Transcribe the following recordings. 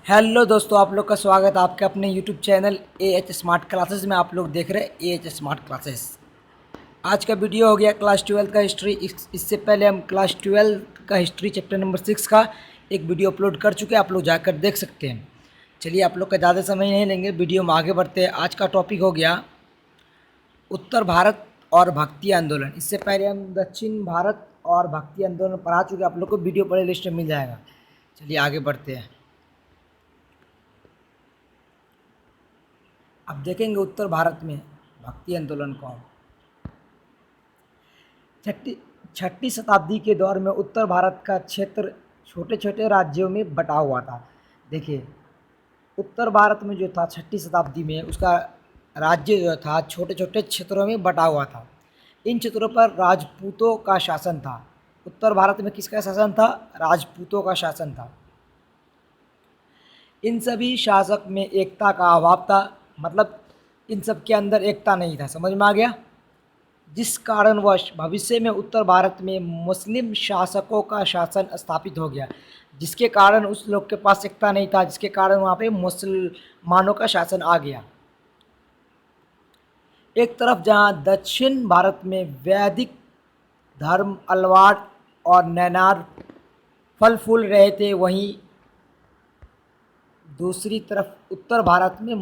Hello दोस्तों, आप लोग का स्वागत है आपके अपने YouTube channel AH smart classes में। आप लोग देख रहे हैं एएच स्मार्ट क्लासेस। आज का वीडियो हो गया क्लास 12 का हिस्ट्री। इससे पहले हम क्लास 12 का हिस्ट्री चैप्टर नंबर 6 का एक वीडियो अपलोड कर चुके हैं, आप लोग जाकर देख सकते हैं। चलिए, आप लोग का ज़्यादा समय नहीं लेंगे, वीडियो में आगे बढ़ते हैं। आज का टॉपिक हो गया उत्तर भारत और भक्ति आंदोलन। इससे पहले हम दक्षिण भारत और भक्ति आंदोलन पढ़ा चुके हैं, आप लोग को वीडियो प्ले लिस्ट में मिल जाएगा। चलिए आगे बढ़ते हैं। अब देखेंगे उत्तर भारत में भक्ति आंदोलन कौन। छठी शताब्दी के दौर में उत्तर भारत का क्षेत्र छोटे छोटे राज्यों में बटा हुआ था। देखिए, उत्तर भारत में जो था छठी शताब्दी में उसका राज्य जो था छोटे छोटे क्षेत्रों में बटा हुआ था। इन क्षेत्रों पर राजपूतों का शासन था। उत्तर भारत में किसका शासन था? राजपूतों का शासन था। इन सभी शासक में एकता का अभाव था, मतलब इन सब के अंदर एकता नहीं था। समझ में आ गया? जिस कारणवश भविष्य में उत्तर भारत में मुस्लिम शासकों का शासन स्थापित हो गया, जिसके कारण उस लोग के पास एकता नहीं था, जिसके कारण वहाँ पे मुसलमानों का शासन आ गया। एक तरफ जहाँ दक्षिण भारत में वैदिक धर्म अलवार और नैनार फल फूल रहे थे, वहीं दूसरी तरफ उत्तर भारत में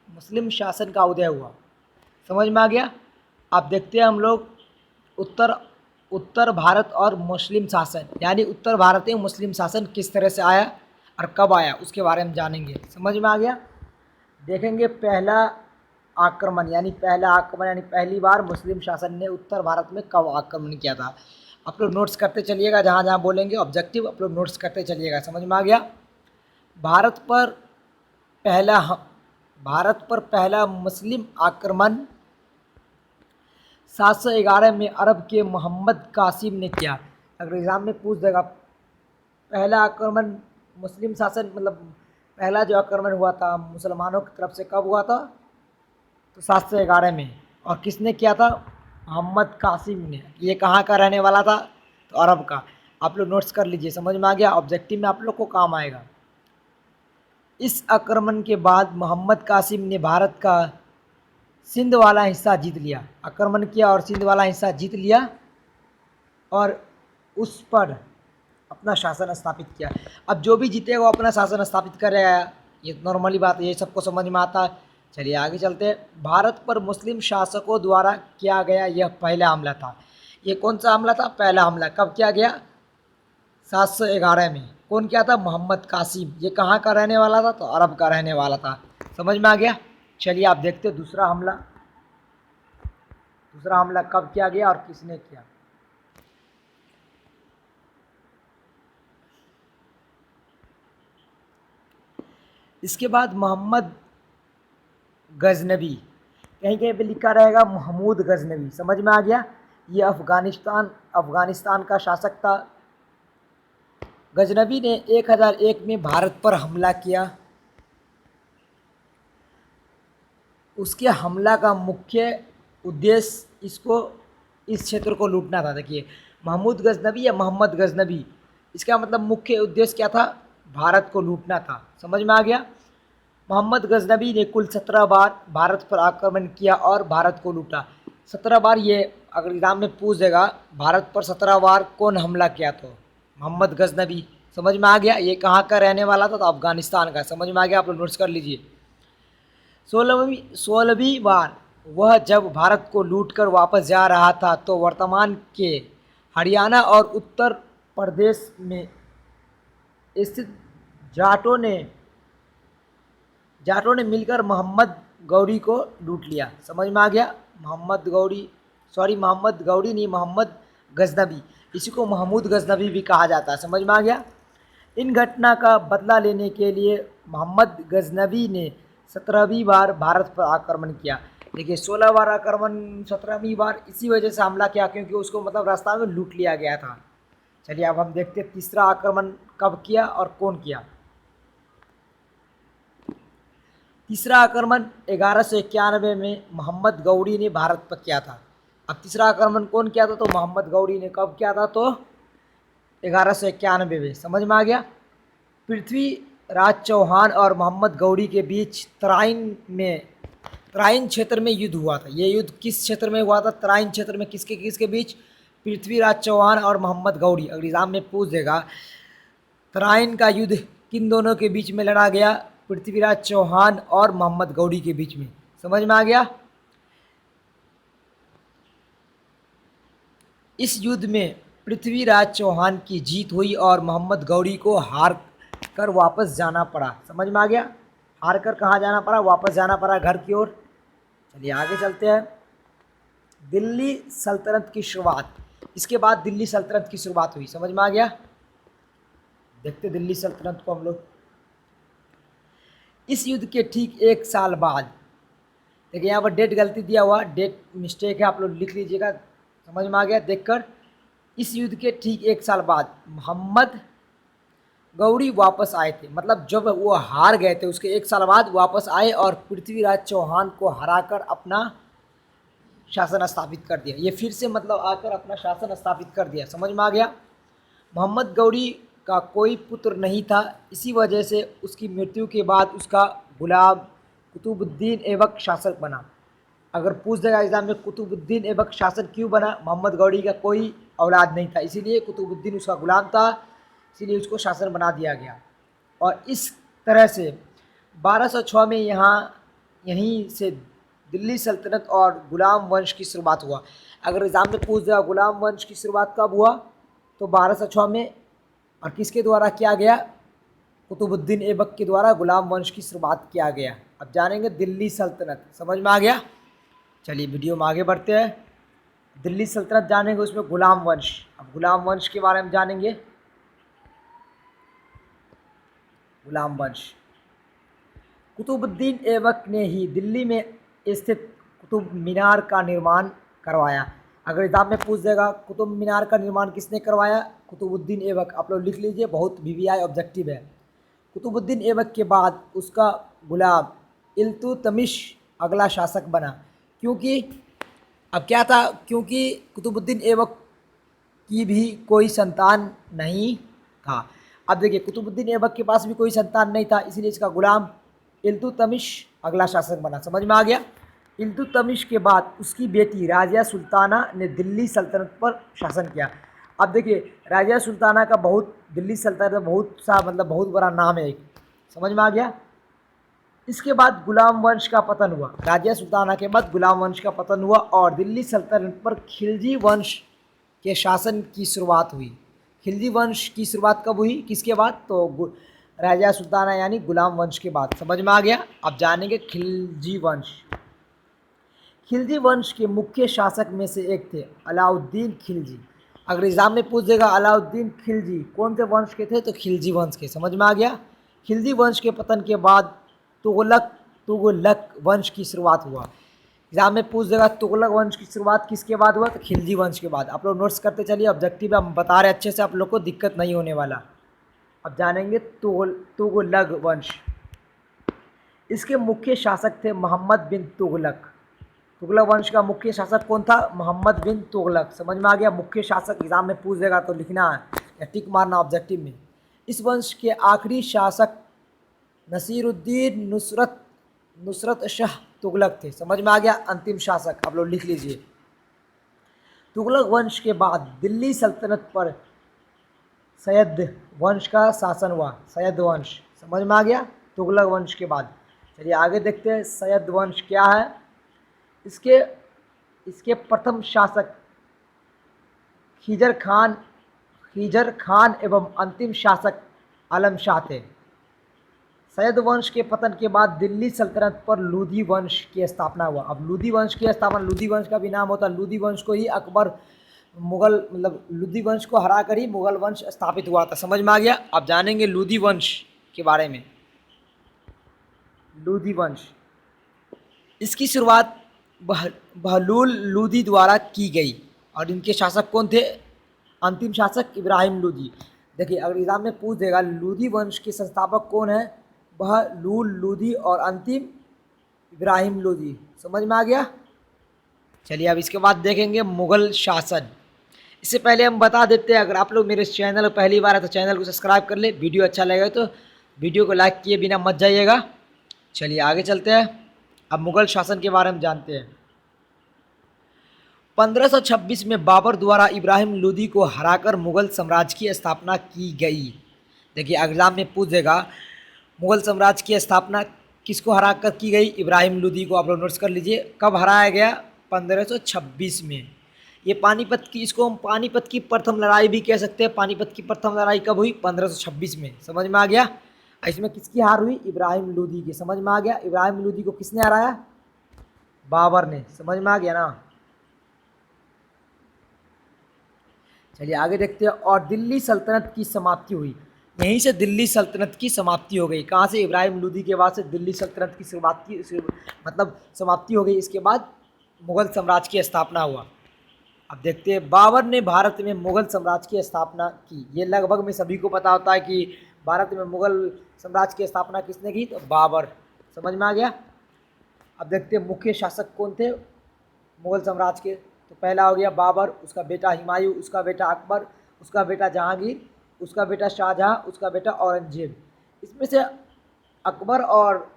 मुस्लिम शासन का उदय हुआ। समझ में आ गया? आप देखते हैं हम लोग उत्तर भारत और मुस्लिम शासन, यानी उत्तर भारत में मुस्लिम शासन किस तरह से आया और कब आया, उसके बारे में जानेंगे। समझ में आ गया? देखेंगे पहला आक्रमण यानी पहली बार मुस्लिम शासन ने उत्तर भारत में कब आक्रमण किया था। आप लोग नोट्स करते चलिएगा, जहाँ जहाँ बोलेंगे ऑब्जेक्टिव आप लोग नोट्स करते चलिएगा। समझ में आ गया? भारत पर पहला मुस्लिम आक्रमण 711 में अरब के मोहम्मद कासिम ने किया। अगर एग्ज़ाम में पूछ देगा पहला आक्रमण मुस्लिम शासन, मतलब पहला जो आक्रमण हुआ था मुसलमानों की तरफ से कब हुआ था, तो 711 में। और किसने किया था? मोहम्मद कासिम ने। ये कहाँ का रहने वाला था? तो अरब का। आप लोग नोट्स कर लीजिए। समझ में आ गया? ऑब्जेक्टिव में आप लोग को काम आएगा। इस आक्रमण के बाद मोहम्मद कासिम ने भारत का सिंध वाला हिस्सा जीत लिया। आक्रमण किया और सिंध वाला हिस्सा जीत लिया और उस पर अपना शासन स्थापित किया। अब जो भी जीतेगा वो अपना शासन स्थापित करेगा, ये नॉर्मली बात है, ये सबको समझ में आता है। चलिए आगे चलते हैं। भारत पर मुस्लिम शासकों द्वारा किया गया यह पहला हमला था। ये कौन सा हमला था? पहला हमला कब किया गया? 711 में। कौन किया था? मोहम्मद कासिम। ये कहाँ का रहने वाला था? तो अरब का रहने वाला था। समझ में आ गया? चलिए आप देखते हैं दूसरा हमला कब किया गया और किसने किया। इसके बाद मोहम्मद गजनबी, कहीं कहीं पे लिखा रहेगा महमूद गजनबी। समझ में आ गया? ये अफगानिस्तान का शासक था। गजनबी ने 1001 में भारत पर हमला किया। उसके हमला का मुख्य उद्देश्य इस क्षेत्र को लूटना था। देखिए, महमूद गजनबी या मोहम्मद गजनबी, इसका मतलब मुख्य उद्देश्य क्या था? भारत को लूटना था। समझ में आ गया? मोहम्मद गजनबी ने कुल 17 बार भारत पर आक्रमण किया और भारत को लूटा। 17 बार, ये अगर एग्जाम में पूछ देगा भारत पर 17 बार कौन हमला किया, तो मोहम्मद गजनबी। समझ में आ गया? ये कहाँ का रहने वाला था? तो अफगानिस्तान का। समझ में आ गया? आप लोग नोट्स कर लीजिए। 16वीं बार वह जब भारत को लूटकर वापस जा रहा था, तो वर्तमान के हरियाणा और उत्तर प्रदेश में स्थित जाटों ने मिलकर मोहम्मद गौरी को लूट लिया। समझ में आ गया? मोहम्मद गौरी नहीं, मोहम्मद गजनबी। इसी को महमूद गजनबी भी कहा जाता है। समझ में आ गया? इन घटना का बदला लेने के लिए मोहम्मद गजनबी ने 17वीं बार भारत पर आक्रमण किया। देखिए, 16 बार आक्रमण, 17वीं बार इसी वजह से हमला किया क्योंकि उसको मतलब रास्ता में लूट लिया गया था। चलिए अब हम देखते हैं तीसरा आक्रमण कब किया और कौन किया। तीसरा आक्रमण 1191 में मोहम्मद गौरी ने भारत पर किया था। अब तीसरा आक्रमण कौन किया था? तो मोहम्मद गौरी ने। कब किया था? तो 1191 में। समझ में आ गया? पृथ्वी राज चौहान और मोहम्मद गौरी के बीच तराइन क्षेत्र में युद्ध हुआ था। ये युद्ध किस क्षेत्र में हुआ था? तराइन क्षेत्र में। किसके किसके बीच? पृथ्वीराज चौहान और मोहम्मद गौरी। अगर एग्जाम में पूछ देगा तराइन का युद्ध किन दोनों के बीच में लड़ा गया? पृथ्वीराज चौहान और मोहम्मद गौरी के बीच में। समझ में आ गया? इस युद्ध में पृथ्वीराज चौहान की जीत हुई और मोहम्मद गौरी को हार कर वापस जाना पड़ा। समझ में आ गया? हार कर कहाँ जाना पड़ा? वापस जाना पड़ा घर की ओर। चलिए आगे चलते हैं। दिल्ली सल्तनत की शुरुआत। इसके बाद दिल्ली सल्तनत की शुरुआत हुई। समझ में आ गया? देखते दिल्ली सल्तनत को हम लोग। इस युद्ध के ठीक 1 साल बाद, देखिए यहाँ पर डेट गलती दिया हुआ, डेट मिस्टेक है, आप लोग लिख लीजिएगा। समझ में आ गया देखकर? इस युद्ध के ठीक 1 साल बाद मोहम्मद गौरी वापस आए थे। मतलब जब वो हार गए थे उसके 1 साल बाद वापस आए और पृथ्वीराज चौहान को हराकर अपना शासन स्थापित कर दिया। ये फिर से मतलब आकर अपना शासन स्थापित कर दिया। समझ में आ गया? मोहम्मद गौरी का कोई पुत्र नहीं था, इसी वजह से उसकी मृत्यु के बाद उसका गुलाम कुतुबुद्दीन ऐबक शासक बना। अगर पूछ देगा एग्जाम में कुतुबुद्दीन ऐबक शासक क्यों बना? मोहम्मद गौरी का कोई औलाद नहीं था, इसीलिए कुतुबुद्दीन उसका गुलाम था, इसीलिए उसको शासन बना दिया गया। और इस तरह से 1206 में यहीं से दिल्ली सल्तनत और गुलाम वंश की शुरुआत हुआ। अगर एग्जाम में पूछ देगा गुलाम वंश की शुरुआत कब हुआ, तो 1206 में। और किसके द्वारा किया गया? कुतुबुद्दीन ऐबक के द्वारा गुलाम वंश की शुरुआत किया गया। अब जानेंगे दिल्ली सल्तनत। समझ में आ गया? चलिए वीडियो में आगे बढ़ते हैं। दिल्ली सल्तनत जानेंगे, उसमें गुलाम वंश। अब गुलाम वंश के बारे में जानेंगे। गुलाम वंश कुतुबुद्दीन ऐबक ने ही दिल्ली में स्थित कुतुब मीनार का निर्माण करवाया। अगर एग्जाम में पूछ देगा कुतुब मीनार का निर्माण किसने करवाया? कुतुबुद्दीन ऐबक। आप लोग लिख लीजिए, बहुत वीवीआई ऑब्जेक्टिव है। कुतुबुद्दीन ऐबक के बाद उसका गुलाम इल्तुतमिश अगला शासक बना। क्योंकि अब क्या था? क्योंकि कुतुबुद्दीन ऐबक की भी कोई संतान नहीं था। अब देखिए कुतुबुद्दीन ऐबक के पास भी कोई संतान नहीं था, इसलिए इसका गुलाम इल्तुतमिश अगला शासक बना। समझ में आ गया? इल्तुतमिश के बाद उसकी बेटी राजिया सुल्ताना ने दिल्ली सल्तनत पर शासन किया। अब देखिए राजिया सुल्ताना का दिल्ली सल्तनत में बहुत बड़ा नाम है एक। समझ में आ गया? इसके बाद गुलाम वंश का पतन हुआ। राजिया सुल्ताना के बाद गुलाम वंश का पतन हुआ और दिल्ली सल्तनत पर खिलजी वंश के शासन की शुरुआत हुई। खिलजी वंश की शुरुआत कब हुई? किसके बाद? तो राजिया सुल्ताना यानी गुलाम वंश के बाद। समझ में आ गया? अब जानेंगे खिलजी वंश। खिलजी वंश के मुख्य शासक में से एक थे अलाउद्दीन खिलजी। अगर एग्जाम में पूछ देगा अलाउद्दीन खिलजी कौन से वंश के थे, तो खिलजी वंश के। समझ में आ गया? खिलजी वंश के पतन के बाद तुगलक वंश की शुरुआत हुआ। एग्जाम में पूछ देगा तुगलक वंश की शुरुआत किसके बाद हुआ? तो खिलजी वंश के बाद। आप लोग नोट्स करते चलिए, ऑब्जेक्टिव हम बता रहे अच्छे से, आप लोग को दिक्कत नहीं होने वाला। अब जानेंगे तुगलक वंश। इसके मुख्य शासक थे मोहम्मद बिन तुगलक। तुगलक वंश का मुख्य शासक कौन था? मोहम्मद बिन तुगलक। समझ में आ गया? मुख्य शासक एग्जाम में पूछ देगा तो लिखना है या टिक मारना ऑब्जेक्टिव में। इस वंश के आखिरी शासक नसीरुद्दीन नुसरत शाह तुगलक थे। समझ में आ गया? अंतिम शासक आप लोग लिख लीजिए। तुगलक वंश के बाद दिल्ली सल्तनत पर सैयद वंश का शासन हुआ। सैयद वंश। समझ में आ गया? तुगलक वंश के बाद। चलिए आगे देखते हैं सैयद वंश क्या है। इसके प्रथम शासक खिजर खान एवं अंतिम शासक आलम शाह थे। सैयद वंश के पतन के बाद दिल्ली सल्तनत पर लूदी वंश की स्थापना हुआ। अब लूदी वंश की स्थापना, लूदी वंश का भी नाम होता है, लूदी वंश को ही अकबर लूदी वंश को हरा कर ही मुगल वंश स्थापित हुआ था। समझ में आ गया? अब जानेंगे लूदी वंश के बारे में। लूदी वंश, इसकी शुरुआत बहलूल लूदी द्वारा की गई और इनके शासक कौन थे? अंतिम शासक इब्राहिम लूदी। देखिए अगर एग्जाम में पूछ देगा लूदी वंश के संस्थापक कौन है? बहलूल लूदी और अंतिम इब्राहिम लूदी। समझ में आ गया? चलिए अब इसके बाद देखेंगे मुग़ल शासन। इससे पहले हम बता देते हैं, अगर आप लोग मेरे चैनल पर पहली बार है तो चैनल को सब्सक्राइब कर ले, वीडियो अच्छा लगेगा तो वीडियो को लाइक किए बिना मत जाइएगा। चलिए आगे चलते हैं, अब मुग़ल शासन के बारे में जानते हैं। 1526 में बाबर द्वारा इब्राहिम लोदी को हराकर मुग़ल साम्राज्य की स्थापना की गई। देखिए एग्जाम में पूछ देगा मुग़ल साम्राज्य की स्थापना किसको हरा कर की गई? इब्राहिम लोदी को। आप लोग नोट्स कर लीजिए। कब हराया गया? 1526 में। ये पानीपत की, इसको हम पानीपत की प्रथम लड़ाई भी कह सकते हैं। पानीपत की प्रथम लड़ाई कब हुई? 1526 में। समझ में आ गया? इसमें किसकी हार हुई? इब्राहिम लोदी की। समझ में आ गया? इब्राहिम लोदी को किसने हराया? बाबर ने। समझ में आ गया ना? चलिए आगे देखते हैं। और दिल्ली सल्तनत की समाप्ति हुई। यहीं से दिल्ली सल्तनत की समाप्ति हो गई। कहाँ से? इब्राहिम लोदी के बाद से दिल्ली सल्तनत की समाप्ति हो गई। इसके बाद मुग़ल साम्राज्य की स्थापना हुआ। अब देखते हैं बाबर ने भारत में मुग़ल साम्राज्य की स्थापना की। ये लगभग में सभी को पता होता है कि भारत में मुग़ल साम्राज्य की स्थापना किसने की? तो बाबर। समझ में आ गया? अब देखते हैं मुख्य शासक कौन थे मुग़ल साम्राज्य के। तो पहला हो गया बाबर, उसका बेटा हुमायूं, उसका बेटा अकबर, उसका बेटा जहांगीर, उसका बेटा शाहजहां, उसका बेटा औरंगजेब। इसमें से अकबर और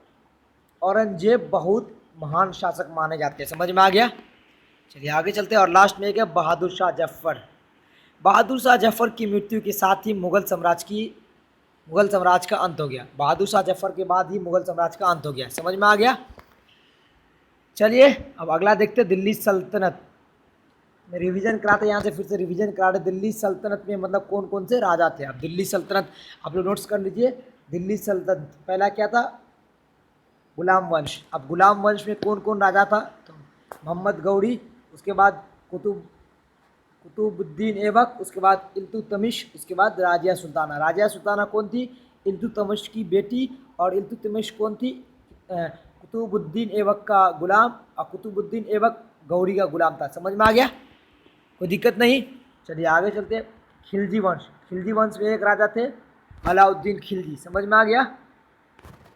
औरंगजेब बहुत महान शासक माने जाते हैं। समझ में आ गया? चलिए आगे चलते हैं। और लास्ट में एक है बहादुर शाह जफर। बहादुर शाह जफर की मृत्यु के साथ ही मुग़ल साम्राज्य का अंत हो गया। बहादुर शाह जफर के बाद ही मुग़ल साम्राज्य का अंत हो गया। समझ में आ गया? चलिए अब अगला देखते हैं दिल्ली सल्तनत। रिवीजन कराते, यहाँ से फिर से रिवीजन कराते। दिल्ली सल्तनत में मतलब कौन कौन से राजा थे? अब दिल्ली सल्तनत आप लोग नोट्स कर लीजिए। दिल्ली सल्तनत पहला क्या था? गुलाम वंश। अब गुलाम वंश में कौन कौन राजा था? तो मोहम्मद गौरी, उसके बाद कुतुबुद्दीन ऐबक, उसके बाद इल्तुतमिश, उसके बाद राजिया सुल्ताना। राजिया सुल्ताना कौन थी? इल्तुतमिश की बेटी। और इल्तुतमिश कौन थी? कुतुबुद्दीन ऐबक का गुलाम। और कुतुबुद्दीन ऐबक गौरी का गुलाम था। समझ में आ गया? कोई दिक्कत नहीं। चलिए आगे चलते हैं। खिलजी वंश। खिलजी वंश में एक राजा थे अलाउद्दीन खिलजी। समझ में आ गया?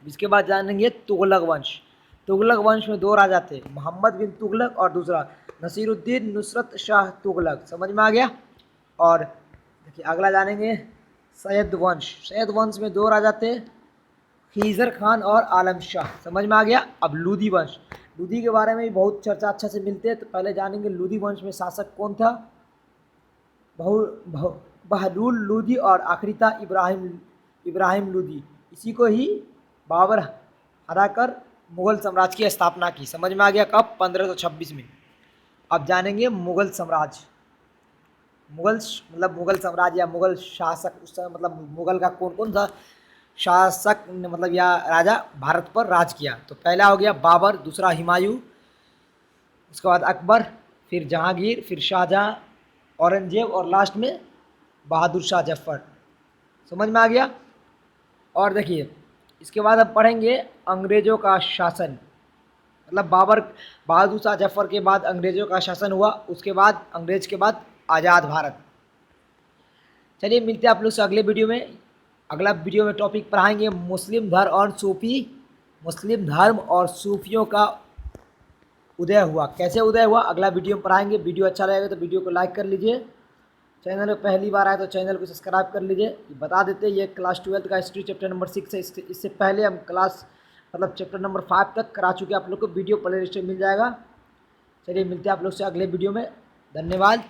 इसके बाद जानेंगे तुगलक वंश। तुगलक वंश में दो राजा थे, मोहम्मद बिन तुगलक और दूसरा नसीरुद्दीन नुसरत शाह तुगलक। समझ में आ गया? और देखिए अगला जानेंगे सैयद वंश। सैयद वंश में दो राजा थे, खीजर खान और आलम शाह। समझ में आ गया? अब लोदी वंश। लोदी के बारे में भी बहुत चर्चा अच्छा से मिलते हैं। तो पहले जानेंगे लोदी वंश में शासक कौन था? बहलूल लोदी। और आखिरी था इब्राहिम लोदी। इसी को ही बाबर हराकर मुग़ल साम्राज्य की स्थापना की। समझ में आ गया? कब? 1526 में। अब जानेंगे मुग़ल साम्राज्य। मुग़ल साम्राज्य या मुग़ल शासक उस समय मतलब मुग़ल का कौन कौन सा शासक मतलब या राजा भारत पर राज किया? तो पहला हो गया बाबर, दूसरा हुमायूं, उसके बाद अकबर, फिर जहांगीर, फिर शाहजहां, औरंगजेब और लास्ट में बहादुर शाह जफर। समझ में आ गया? और देखिए इसके बाद अब पढ़ेंगे अंग्रेज़ों का शासन। मतलब बहादुर शाह जफर के बाद अंग्रेज़ों का शासन हुआ। उसके बाद अंग्रेज़ के बाद आज़ाद भारत। चलिए मिलते हैं आप लोग से अगले वीडियो में। अगला वीडियो में टॉपिक पढ़ाएंगे मुस्लिम धर्म और सूफियों का उदय हुआ। कैसे उदय हुआ अगला वीडियो में पढ़ाएंगे। वीडियो अच्छा लगेगा तो वीडियो को लाइक कर लीजिए। चैनल में पहली बार आए तो चैनल को सब्सक्राइब कर लीजिए। बता देते हैं ये क्लास 12 का हिस्ट्री चैप्टर नंबर 6 है। इससे पहले हम क्लास मतलब चैप्टर नंबर 5 तक करा चुके हैं। आप लोग को वीडियो प्ले लिस्ट में मिल जाएगा। चलिए मिलते हैं आप लोग से अगले वीडियो में। धन्यवाद।